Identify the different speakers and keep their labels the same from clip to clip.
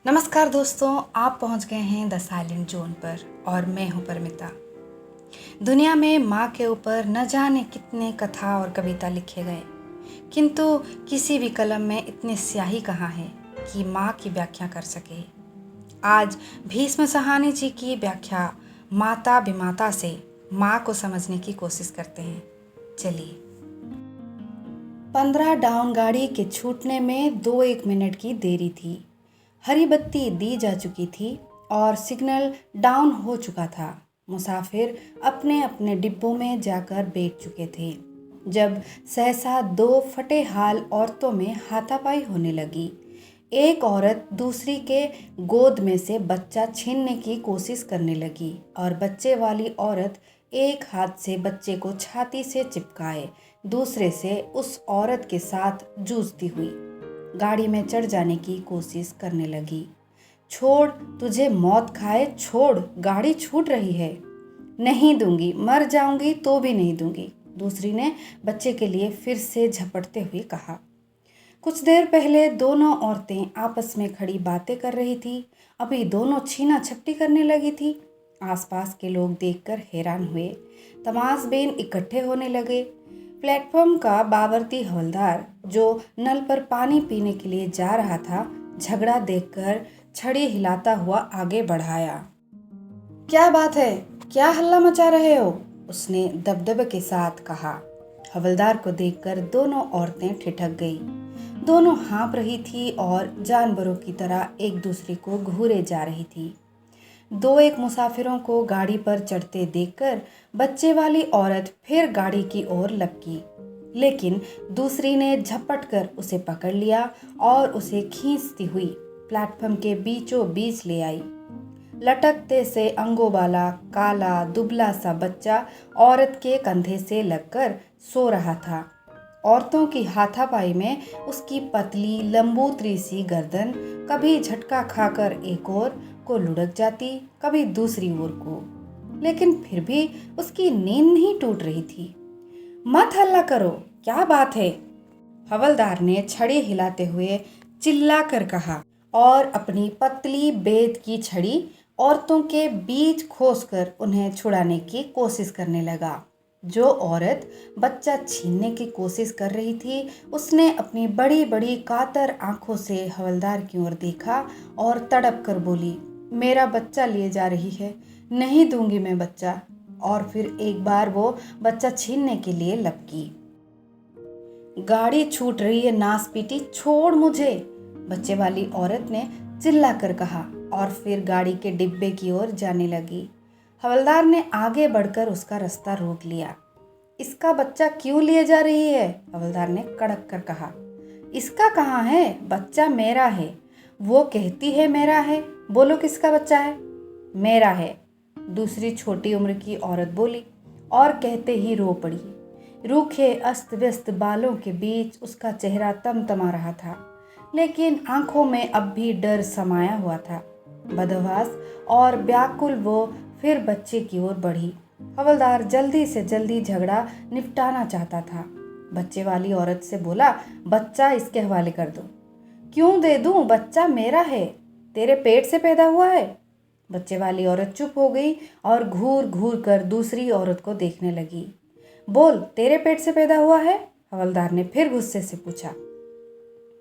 Speaker 1: नमस्कार दोस्तों, आप पहुंच गए हैं द साइलेंट जोन पर और मैं हूं परमिता। दुनिया में माँ के ऊपर न जाने कितने कथा और कविता लिखे गए, किंतु किसी भी कलम में इतनी स्याही कहाँ है कि माँ की व्याख्या कर सके। आज भीष्म सहानी जी की व्याख्या माता विमाता से माँ को समझने की कोशिश करते हैं। चलिए। 15 डाउन गाड़ी के छूटने में 2-1 मिनट की देरी थी। हरी बत्ती दी जा चुकी थी और सिग्नल डाउन हो चुका था। मुसाफिर अपने अपने डिब्बों में जाकर बैठ चुके थे जब सहसा 2 फटे हाल औरतों में हाथापाई होने लगी। एक औरत दूसरी के गोद में से बच्चा छीनने की कोशिश करने लगी और बच्चे वाली औरत एक हाथ से बच्चे को छाती से चिपकाए दूसरे से उस औरत के साथ जूझती हुई गाड़ी में चढ़ जाने की कोशिश करने लगी। छोड़, तुझे मौत खाए, छोड़, गाड़ी छूट रही है। नहीं दूंगी, मर जाऊंगी तो भी नहीं दूंगी, दूसरी ने बच्चे के लिए फिर से झपटते हुए कहा। कुछ देर पहले दोनों औरतें आपस में खड़ी बातें कर रही थी, अभी दोनों छीना झपटी करने लगी थी। आसपास के लोग देखकर हैरान हुए। तमाशबीन इकट्ठे होने लगे। प्लेटफॉर्म का बावर्ती हवलदार जो नल पर पानी पीने के लिए जा रहा था, झगड़ा देखकर छड़ी हिलाता हुआ आगे बढ़ाया। क्या बात है, क्या हल्ला मचा रहे हो? उसने दबदबे के साथ कहा। हवलदार को देखकर दोनों औरतें ठिठक गई। दोनों हाँफ रही थी और जानवरों की तरह एक दूसरे को घूरे जा रही थी। 2-1 मुसाफिरों को गाड़ी पर चढ़ते देखकर बच्चे वाली औरत फिर गाड़ी की ओर लपकी, लेकिन दूसरी ने झपट कर उसे पकड़ लिया और उसे खींचती हुई प्लेटफॉर्म के बीचों बीच ले आई। लटकते से अंगों वाला काला दुबला सा बच्चा औरत के कंधे से लगकर सो रहा था। औरतों की हाथापाई में उसकी पतली लंबूतरी सी गर्दन कभी झटका खाकर एक ओर को लुढ़क जाती, कभी दूसरी ओर को, लेकिन फिर भी उसकी नींद नहीं टूट रही थी। मत हल्ला करो, क्या बात है? हवलदार ने छड़ी हिलाते हुए चिल्ला कर कहा और अपनी पतली बेत की छड़ी औरतों के बीच खोसकर उन्हें छुड़ाने की कोशिश करने लगा। जो औरत बच्चा छीनने की कोशिश कर रही थी, उसने अपनी बड़ी बड़ी कातर आंखों से हवलदार की ओर देखा और तड़प कर बोली, मेरा बच्चा लिए जा रही है, नहीं दूंगी मैं बच्चा। और फिर एक बार वो बच्चा छीनने के लिए लपकी। गाड़ी छूट रही है नासपीटी, छोड़ मुझे, बच्चे वाली औरत ने चिल्लाकर कहा और फिर गाड़ी के डिब्बे की ओर जाने लगी। हवलदार ने आगे बढ़कर उसका रास्ता रोक लिया। इसका बच्चा क्यों लिए जा रही है? हवलदार ने कड़क कर कहा। इसका कहाँ है? बच्चा मेरा है। वो कहती है मेरा है, बोलो किसका बच्चा है? मेरा है, दूसरी छोटी उम्र की औरत बोली और कहते ही रो पड़ी। रूखे अस्त व्यस्त बालों के बीच उसका चेहरा तमतमा रहा था, लेकिन आंखों में अब भी डर समाया हुआ था। बदहवास और व्याकुल वो फिर बच्चे की ओर बढ़ी। हवलदार जल्दी से जल्दी झगड़ा निपटाना चाहता था। बच्चे वाली औरत से बोला, बच्चा इसके हवाले कर दो। क्यों दे दूं? बच्चा मेरा है, तेरे पेट से पैदा हुआ है। बच्चे वाली औरत चुप हो गई और घूर घूर कर दूसरी औरत को देखने लगी। बोल, तेरे पेट से पैदा हुआ है? हवलदार ने फिर गुस्से से पूछा।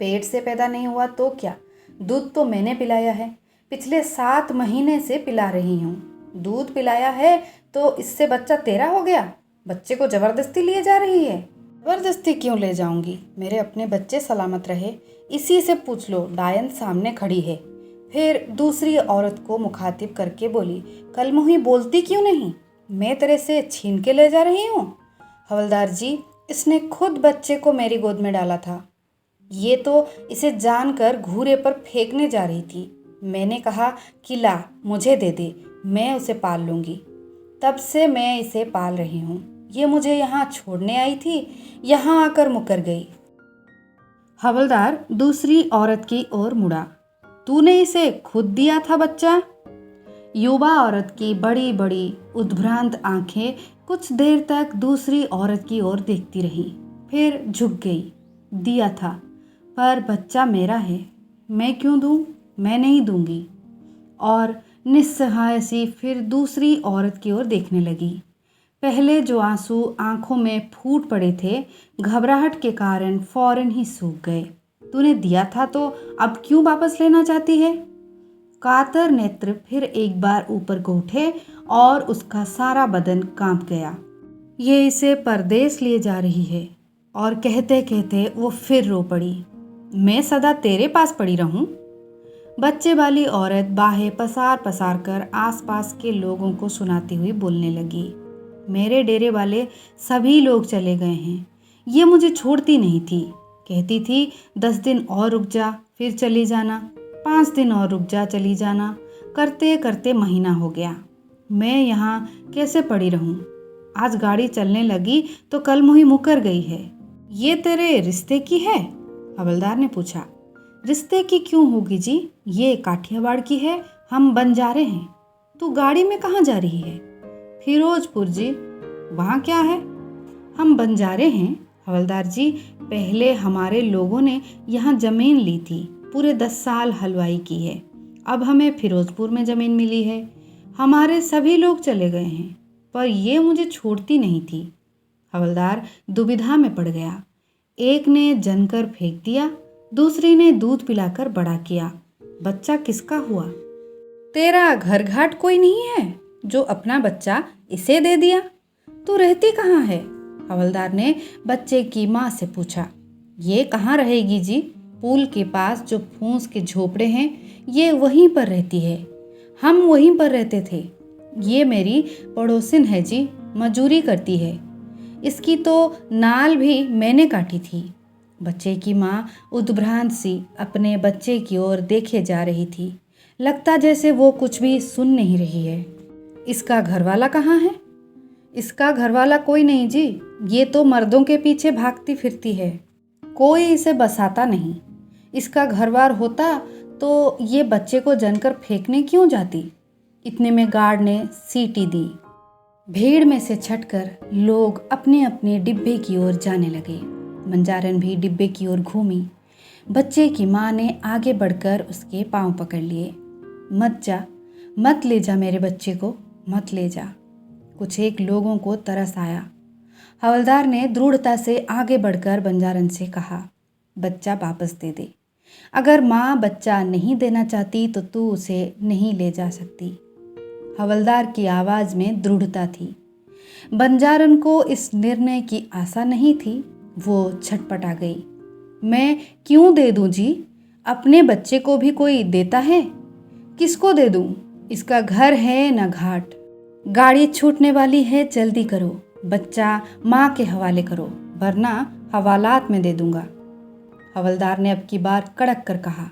Speaker 1: पेट से पैदा नहीं हुआ तो क्या? दूध तो मैंने पिलाया है, पिछले 7 महीने से पिला रही हूँ। दूध पिलाया है तो इससे बच्चा तेरा हो गया? बच्चे को जबरदस्ती लिए जा रही है? जबरदस्ती क्यों ले जाऊंगी? मेरे अपने बच्चे सलामत रहे, इसी से पूछ लो, डायन सामने खड़ी है। फिर दूसरी औरत को मुखातिब करके बोली, कल मुही बोलती क्यों नहीं? मैं तेरे से छीन के ले जा रही हूँ? हवलदार जी, इसने खुद बच्चे को मेरी गोद में डाला था। ये तो इसे जानकर घूरे पर फेंकने जा रही थी। मैंने कहा कि ला, मुझे दे दे, मैं उसे पाल लूँगी। तब से मैं इसे पाल रही हूँ। ये मुझे यहाँ छोड़ने आई थी, यहाँ आकर मुकर गई। हवलदार दूसरी औरत की ओर मुड़ा। तूने इसे खुद दिया था बच्चा? युवा औरत की बड़ी बड़ी उद्भ्रांत आंखें कुछ देर तक दूसरी औरत की ओर देखती रही, फिर झुक गई। दिया था, पर बच्चा मेरा है, मैं क्यों दूं? मैं नहीं दूंगी। और निस्सहाय सी फिर दूसरी औरत की ओर देखने लगी। पहले जो आंसू आंखों में फूट पड़े थे, घबराहट के कारण फौरन ही सूख गए। तूने दिया था तो अब क्यों वापस लेना चाहती है? कातर नेत्र फिर एक बार ऊपर को उठे और उसका सारा बदन कांप गया। ये इसे परदेश ले जा रही है। और कहते कहते वो फिर रो पड़ी। मैं सदा तेरे पास पड़ी रहूं? बच्चे वाली औरत बाहें पसार पसार कर आसपास के लोगों को सुनाती हुई बोलने लगी। मेरे डेरे वाले सभी लोग चले गए हैं। ये मुझे छोड़ती नहीं थी। कहती थी 10 दिन और रुक जा, फिर चली जाना। 5 दिन और रुक जा, चली जाना। करते करते महीना हो गया। मैं यहाँ कैसे पड़ी रहूं? आज गाड़ी चलने लगी तो कल मुही मुकर गई है। ये तेरे रिश्ते की है? हवलदार ने पूछा। रिश्ते की क्यों होगी जी? ये काठियावाड़ की है, हम बंजारे हैं। तू गाड़ी में कहाँ जा रही है? फिरोजपुर जी। वहाँ क्या है? हम बंजारे हैं हवलदार जी। पहले हमारे लोगों ने यहाँ जमीन ली थी, पूरे 10 साल हलवाई की है। अब हमें फिरोजपुर में जमीन मिली है। हमारे सभी लोग चले गए हैं, पर ये मुझे छोड़ती नहीं थी। हवलदार दुविधा में पड़ गया। एक ने जनकर फेंक दिया, दूसरी ने दूध पिलाकर बड़ा किया। बच्चा किसका हुआ? तेरा घर घाट कोई नहीं है जो अपना बच्चा इसे दे दिया? तू रहती कहाँ है? हवलदार ने बच्चे की माँ से पूछा। ये कहाँ रहेगी जी? पुल के पास जो फूस के झोपड़े हैं, ये वहीं पर रहती है। हम वहीं पर रहते थे। ये मेरी पड़ोसिन है जी, मजूरी करती है। इसकी तो नाल भी मैंने काटी थी। बच्चे की माँ उद्भ्रांत सी अपने बच्चे की ओर देखे जा रही थी। लगता जैसे वो कुछ भी सुन नहीं रही है। इसका घरवाला कहाँ है? इसका घरवाला कोई नहीं जी, ये तो मर्दों के पीछे भागती फिरती है। कोई इसे बसाता नहीं। इसका घरवार होता तो ये बच्चे को जनकर फेंकने क्यों जाती? इतने में गार्ड ने सीटी दी। भीड़ में से छटकर लोग अपने अपने डिब्बे की ओर जाने लगे। बंजारन भी डिब्बे की ओर घूमी। बच्चे की माँ ने आगे बढ़कर उसके पांव पकड़ लिए। मत जा, मत ले जा मेरे बच्चे को, मत ले जा। कुछ एक लोगों को तरस आया। हवलदार ने दृढ़ता से आगे बढ़कर बंजारन से कहा, बच्चा वापस दे दे। अगर माँ बच्चा नहीं देना चाहती तो तू उसे नहीं ले जा सकती। हवलदार की आवाज़ में दृढ़ता थी। बंजारन को इस निर्णय की आशा नहीं थी। वो छटपटा गई। मैं क्यों दे दूं जी? अपने बच्चे को भी कोई देता है? किसको दे दूं? इसका घर है न घाट। गाड़ी छूटने वाली है, जल्दी करो। बच्चा माँ के हवाले करो, वरना हवालात में दे दूंगा। हवलदार ने अब की बार कड़क कर कहा।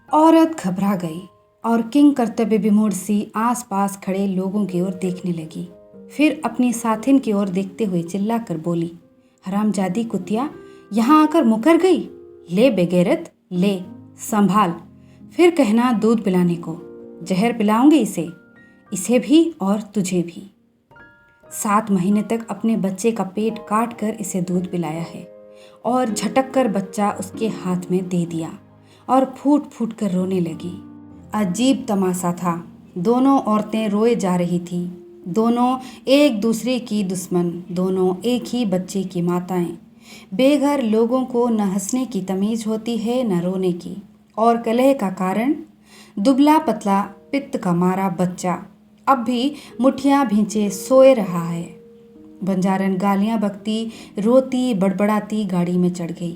Speaker 1: औरत घबरा गई और किंग कर्तव्य विमूढ़ सी आसपास खड़े लोगों की ओर देखने लगी। फिर अपनी साथिन की ओर देखते हुए चिल्लाकर बोली, हरामजादी कुतिया, यहाँ आकर मुकर गई। ले बेगैरत, ले संभाल। फिर कहना दूध पिलाने को। जहर पिलाऊंगी इसे भी और तुझे भी। 7 महीने तक अपने बच्चे का पेट काट कर इसे दूध पिलाया है और झटक कर बच्चा उसके हाथ में दे दिया और फूट फूट कर रोने लगी। अजीब तमाशा था। दोनों औरतें रोए जा रही थी। दोनों एक दूसरे की दुश्मन, दोनों एक ही बच्चे की माताएं। बेघर लोगों को न हंसने की तमीज़ होती है न रोने की। और कलह का कारण दुबला पतला पित्त का मारा बच्चा अब भी मुठियाँ भींचे सोए रहा है। बंजारन गालियाँ बकती, रोती बड़बड़ाती गाड़ी में चढ़ गई।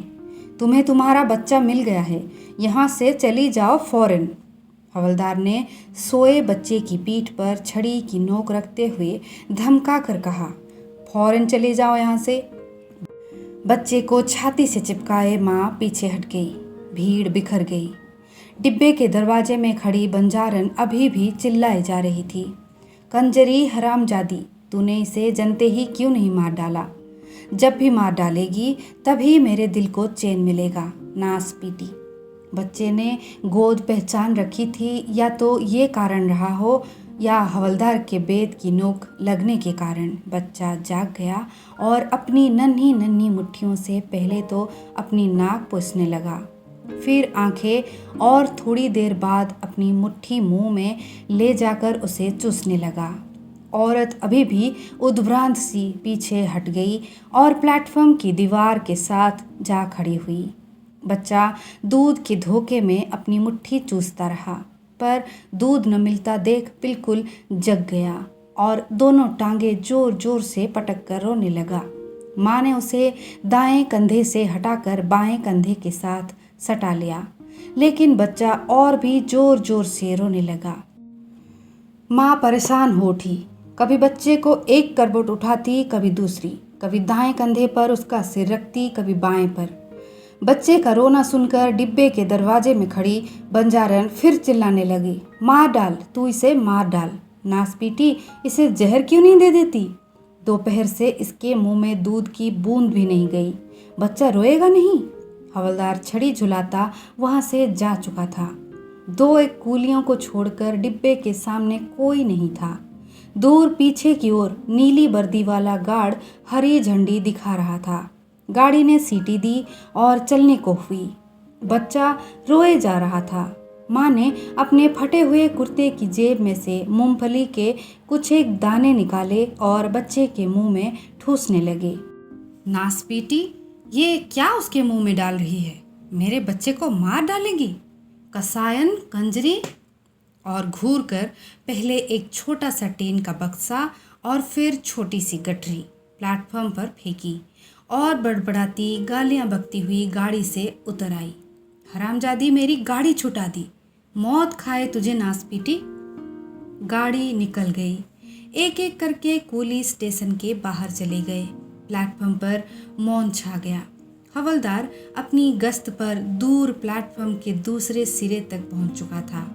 Speaker 1: तुम्हें तुम्हारा बच्चा मिल गया है, यहाँ से चली जाओ फौरन। हवलदार ने सोए बच्चे की पीठ पर छड़ी की नोक रखते हुए धमका कर कहा, फौरन चले जाओ यहाँ से। बच्चे को छाती से चिपकाए माँ पीछे हट गई। भीड़ बिखर गई। डिब्बे के दरवाजे में खड़ी बंजारन अभी भी चिल्लाए जा रही थी, कंजरी हरामजादी, तूने इसे जनते ही क्यों नहीं मार डाला? जब भी मार डालेगी तभी मेरे दिल को चैन मिलेगा, नास पीटी। बच्चे ने गोद पहचान रखी थी, या तो ये कारण रहा हो या हवलदार के बेत की नोक लगने के कारण बच्चा जाग गया और अपनी नन्ही नन्ही मुट्ठियों से पहले तो अपनी नाक पोंछने लगा, फिर आंखें और थोड़ी देर बाद अपनी मुट्ठी मुंह में ले जाकर उसे चूसने लगा। औरत अभी भी उद्भ्रांत सी पीछे हट गई और प्लेटफॉर्म की दीवार के साथ जा खड़ी हुई। बच्चा दूध के धोखे में अपनी मुट्ठी चूसता रहा, पर दूध न मिलता देख बिल्कुल जग गया और दोनों टांगे जोर जोर से पटक कर रोने लगा। माँ ने उसे दाएं कंधे से हटाकर बाएं कंधे के साथ सटा लिया, लेकिन बच्चा और भी जोर जोर से रोने लगा। माँ परेशान हो उठी। कभी बच्चे को एक करवट उठाती, कभी दूसरी, कभी दाएं कंधे पर उसका सिर रखती, कभी बाएं पर। बच्चे का रोना सुनकर डिब्बे के दरवाजे में खड़ी बंजारन फिर चिल्लाने लगी, मार डाल, तू इसे मार डाल, नासपीटी, इसे जहर क्यों नहीं दे देती? दोपहर से इसके मुंह में दूध की बूंद भी नहीं गई। बच्चा रोएगा नहीं? हवलदार छड़ी झुलाता वहां से जा चुका था। दो एक कूलियों को छोड़कर डिब्बे के सामने कोई नहीं था। दूर पीछे की ओर नीली वर्दी वाला गार्ड हरी झंडी दिखा रहा था। गाड़ी ने सीटी दी और चलने को हुई। बच्चा रोए जा रहा था। माँ ने अपने फटे हुए कुर्ते की जेब में से मूंगफली के कुछ एक दाने निकाले और बच्चे के मुंह में ठूसने लगे। नासपीटी, ये क्या उसके मुंह में डाल रही है? मेरे बच्चे को मार डालेगी? कसायन कंजरी। और घूर कर पहले एक छोटा सा टीन का बक्सा और फिर छोटी सी गठरी प्लेटफॉर्म पर फेंकी और बड़बड़ाती गालियां बकती हुई गाड़ी से उतर आई। हरामजादी, मेरी गाड़ी छुटा दी, मौत खाए तुझे नासपीटी। गाड़ी निकल गई। एक एक करके कूली स्टेशन के बाहर चले गए। प्लेटफॉर्म पर मौन छा गया। हवलदार अपनी गश्त पर दूर प्लेटफॉर्म के दूसरे सिरे तक पहुंच चुका था,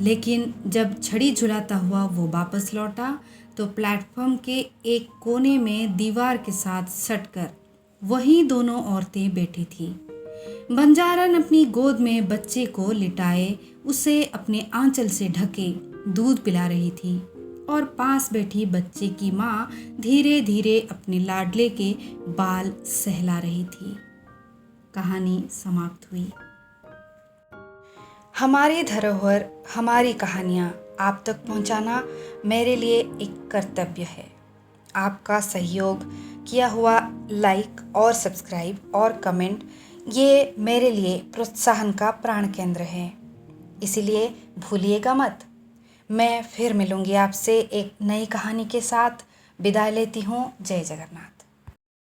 Speaker 1: लेकिन जब छड़ी झुलाता हुआ वो वापस लौटा तो प्लेटफॉर्म के एक कोने में दीवार के साथ सटकर वहीं दोनों औरतें बैठी थीं। बंजारन अपनी गोद में बच्चे को लिटाए उसे अपने आंचल से ढके दूध पिला रही थी और पास बैठी बच्चे की माँ धीरे धीरे अपने लाडले के बाल सहला रही थी। कहानी समाप्त हुई। हमारी धरोहर, हमारी कहानियाँ आप तक पहुँचाना मेरे लिए एक कर्तव्य है। आपका सहयोग, किया हुआ लाइक और सब्सक्राइब और कमेंट, ये मेरे लिए प्रोत्साहन का प्राण केंद्र है। इसीलिए भूलिएगा मत। मैं फिर मिलूँगी आपसे एक नई कहानी के साथ। विदाई लेती हूँ। जय जगन्नाथ।